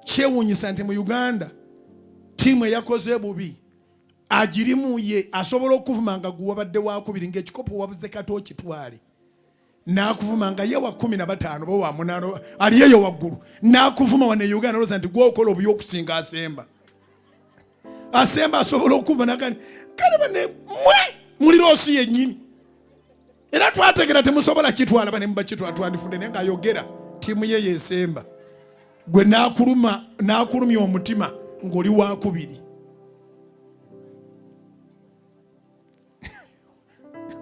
kyewuunyisa nti mu Uganda tiimu eyakoze bubi agirimu ye asobola okuvuma nga gwe wabadde wakubiri ng'ekikopo wabuze kato okitwale n'akuvuma nga ye wa 15 bo wa 8 ali yeyo waggulu n'akuvuma wane Uganda loza nti gwokola obubi okusinga asemba asobola okuva nakani kale bane mwe muliro osi yennyini era twategera temusobola kitwala bane mubakitwala twandifunde naye ng'ayogera tiimu ye yesemba gwe n'akulumya omutima ng'oli wakubiri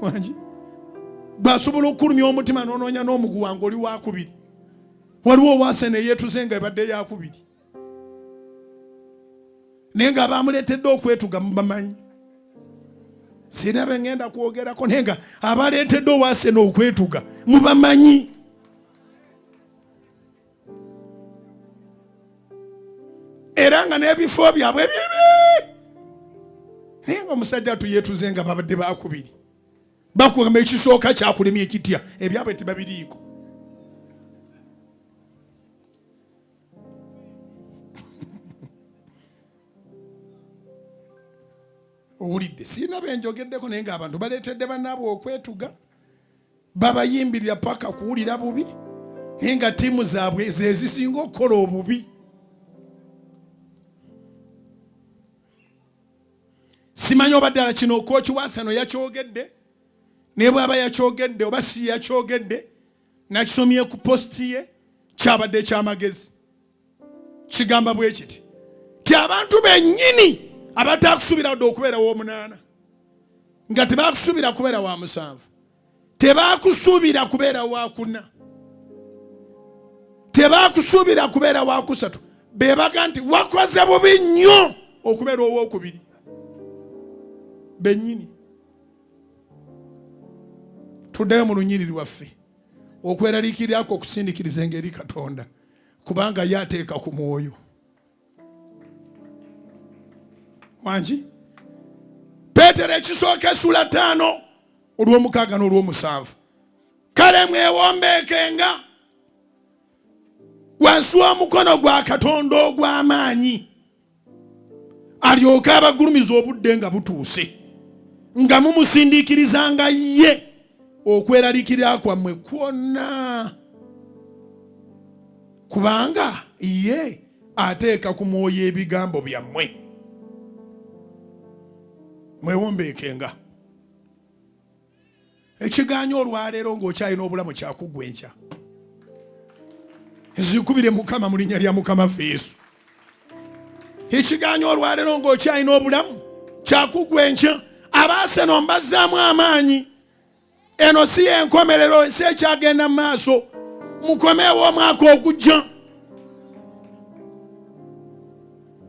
wangi basobola okulumya omutima n'onoonya n'omuguwa ng'oli wakubiri waliwo owasene yeetuze nga ebadde yakubiri naye nga abamuleetedde okwetuga mubamanyi sina be ngenda kwogerako naye nga abaleetedde owasene okwetuga mubamanyi era nga n'ebifo byabwe bibi naye nga omusajja tuyeetuze nga babadde bakubiri bakugamba ekisooka kyakulemya ekitya ebyabwe tebabiriiko owulidde siina benjogeddeko naye ng'abantu baleetedde bannaabwe okwetuga babayimbirira paka kuwulira bubi naye nga ttiimu zaabwe zezisinga okukola obubi simanyi oba ddala kino kooki Wasano yakyogedde ne bw'aba yakyogedde oba si yakyogedde nakisomye ku positi ye kyabadde ekyamagezi kigamba bwe kiti ti abantu bennyini abatakusuubira wadde okubeera w'omunaana nga tebakusuubira kubeera wa musanvu tebakusuubira kubeera wa kuna tebakusuubira kubeera wa kusatu bebaga nti wakoze bubi nnyo okubeera ow'okubiri bennyini tuddeyo mu lunyiriri waffe okweraliikirirako okusindiikiriza engeri Katonda kubanga yateeka ku mwoyo wangi Peetero ekisooka essula 5 olw'omukaaga n'olw'omusanvu kale mwewombeekenga wansi w'omukono gwa Katonda ogw'amaanyi alyoke abagulumiza obudde nga butuuse nga mumusindiikirizanga ye okweraliikirira kwammwe kwonna kubanga ye ateeka ku mwoyo ebigambo byammwe mwewombeekenga ekigaanyo olwaleero ng'okyalina obulamu kyakugwa enkya zikubire Mukama mu linnya lya Mukama ffe Yesu ekigaanyo olwaleero ng'okyalina obulamu kyakugwa enkya abaaseno mbazzaamu amaanyi eno si yenkomerero ensi ekyagenda mu maaso mukomeewo omwaka ogujja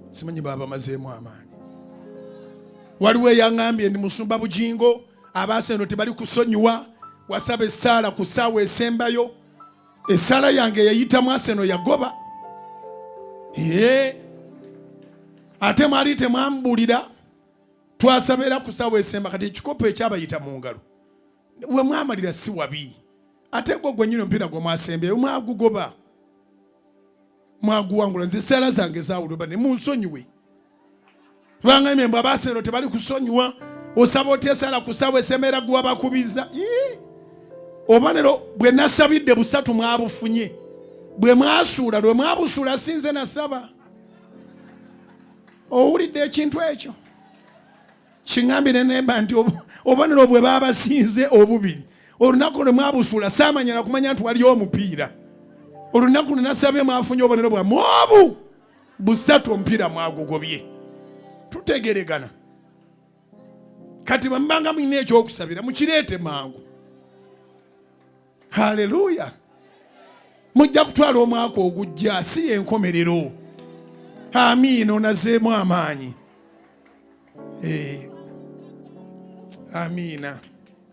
simanyi baba mazeemu amaanyi waliwo eyaŋŋambye ndi Musumba Bujjingo abaaseno tebali kusonyiwa wasaba Esaala ku ssaawa esembayo Esaala yange yayitamu Aseno yagoba ate mwali temwambulira twasabera ku ssaawa esemba kati ekikopo ekyabayita mu ngalo we mwamalira si wabi ate gwe gwennyini omupiira gwe mwasembeyo mwagugoba mwaguwangula nze Esaala zange zaawulwa ne munsonyiwe kubanga emembo abaaseno tebali kusonyiwa osaba otya Esaala ku ssaawa esemba era gwe bakubiza oba nero bwe nasabidde busatu mwabufunye bwe mwasuula lwe mwabusuula sinze nasaba owulidde ekintu ekyo kiŋŋambire nemba nti oba nero bwe babasinze obubiri olunaku lwe mwabusuula saamanya na kumanya nti waliyo omupiira olunaku lwe nasabye mwafunye obubonero bwammwe obu busatu omupiira mwagugobye tutegeregana kati bwe mubanga mulina ekyokusabira mukireete mangu haleluya mujja kutwala omwaka ogujja si yenkomerero amiina onazeemu amaanyi amiina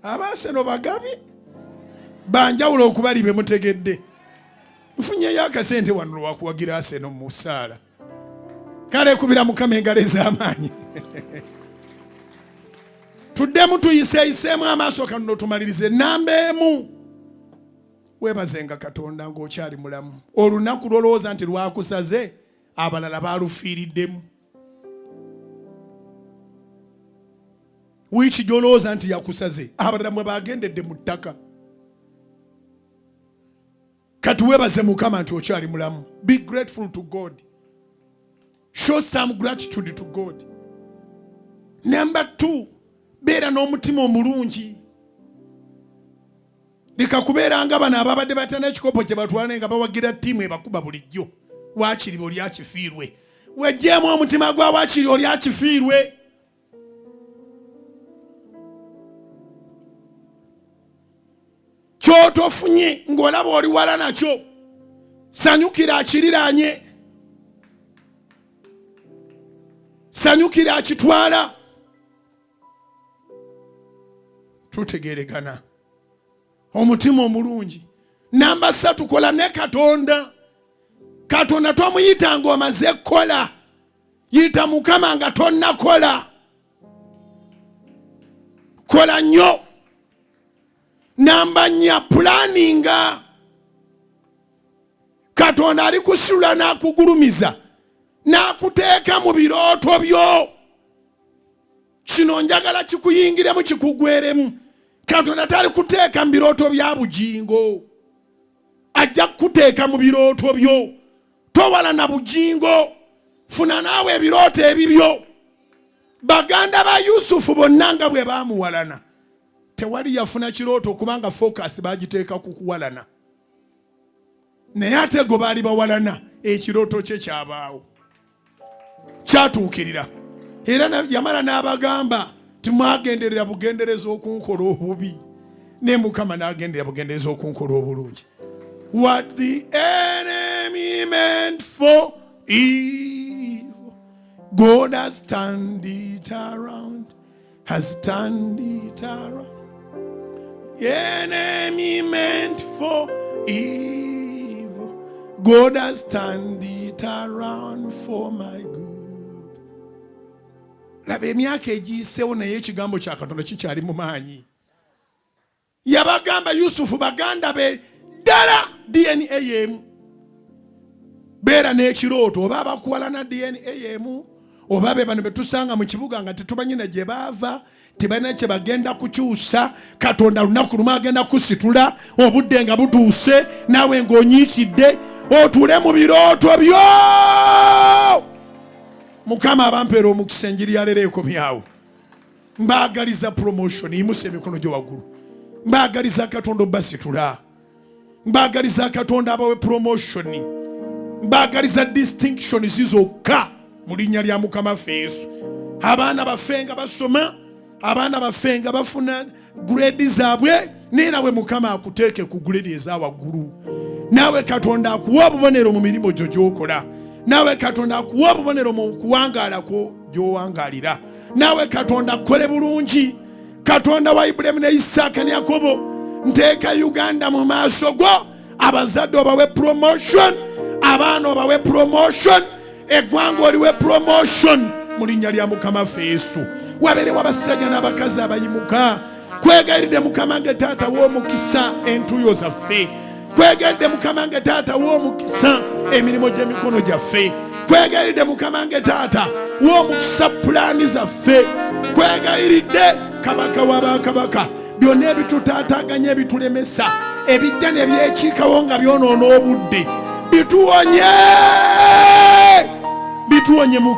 abaaseno bagabi banjawulo okubali be mutegedde nfunyeyo akasente wano lwakuwagira Aseno mu ssaala kale kubira Mukama engalo ez'amaanyi tuddemu tuyiseeyiseemu amaaso kano tumalirize namba emu webazenga Katonda ng'okyali mulamu. Olunaku lwolowooza nti lwakusaze abalala baalufiiriddemu. Wiiki gy'olowooza nti yakusaze abalala mwe bagendedde mu ttaka. Kati webaze Mukama nti okyali mulamu. Be grateful to God. Show some gratitude to God. Number 2, beera n'omutima omulungi. Leka kubeera nga bano ababadde batana ekikopo kye batwala nga bawagira ttiimu ebakuba bulijjo. Waakiri oli akifiirwe. Wejjeemu omutima gwa waakiri oli akifiirwe. Kyotofunye ng'olaba oli wala nakyo. Sanyukira akiriraanye. Sanyukira akitwala. Tutegeregana. Omutima omulungi. Namba 3, kola ne Katonda. Katonda tomuyita ng'omaze kukola. Yita Mukama nga tonnakola. Kola nnyo. Namba 4, planninga. Katonda ali kusula n'akugulumiza n'akuteeka mu birooto byo. Kino njagala kikuyingiremu kikugweremu. Katonda tali kuteeka mu birooto bya Bujjingo. Ajja kuteeka mu birooto byo. Towala na Bujjingo. Funa naawe ebirooto ebibyo. Baganda ba Yusufu bonna nga bwe baamuwalana. Tewali yafuna kirooto kubanga focus bagiteeka ku kuwalana. Naye ate go baali bawalana ekirooto kye kyabaawo. Kyatuukirira. Era yamala n'abagamba timwagenderera bugendereza okunkola obubi. Ne Mukama n'agenderera bugendereza okunkola obulungi. What the enemy meant for evil, God has turned it around. Has turned it around. The enemy meant for evil, God has turned it around for my good. Laba emyaka egiyiseewo naye ekigambo kya Katonda kikyali mu maanyi. Yabagamba Yusufu baganda be ddala DNA yemu. Beera n'ekirooto oba abakuwalana DNA yemu. Oba be bano betusanga mu kibuga nga tetumanyi na gye baava, tebalina kye bagenda kukyusa. Katonda lunaku lumu agenda kusitula obudde nga butuuse naawe ng'onyiikidde otuule mu birooto byo. Mukama abampeera omukisa enjiri ya leero ekomyawo. Mbaagaliza promotion, yimusa emikono gyo waggulu. Mbaagaliza Katonda obbasitula. Mbaagaliza Katonda abawe promotion. Mbaagaliza distinction zizokka mu linnya lya Mukama Yesu. Abaana baffe nga basoma, abaana baffe nga bafuna grade zaabwe, naawe Mukama akuteeke ku grade eza waggulu. Naawe Katonda akuwa obubonero mu mirimu gyo gy'okola. Naawe Katonda akuwa obubonero mu kuwangaala kwo gy'owangaalira. Naawe Katonda akole bulungi. Katonda wa Ibulayimu ne Isaaka ne Yakobo, nteeka Uganda mu maaso go. Abazadde obawe promotion, abaana obawe promotion, eggwanga oliwe promotion mu linnya lya Mukama Yesu. Wabeerewo abasajja n'abakazi abayimuka. Kwegayiridde Mukama nga taata w'omukisa entuuyo zaffe. Kwegayiridde Mukama nga taata w'omukisa emirimu gy'emikono gyaffe. Kwegayiridde Mukama nga taata w'omukisa pulaani zaffe. Kwegayiridde Kabaka w'abakabaka byonna ebitutaataaganya ebitulemesa ebijja ne byekiikawo nga byonoona obudde bituwonye Mukama.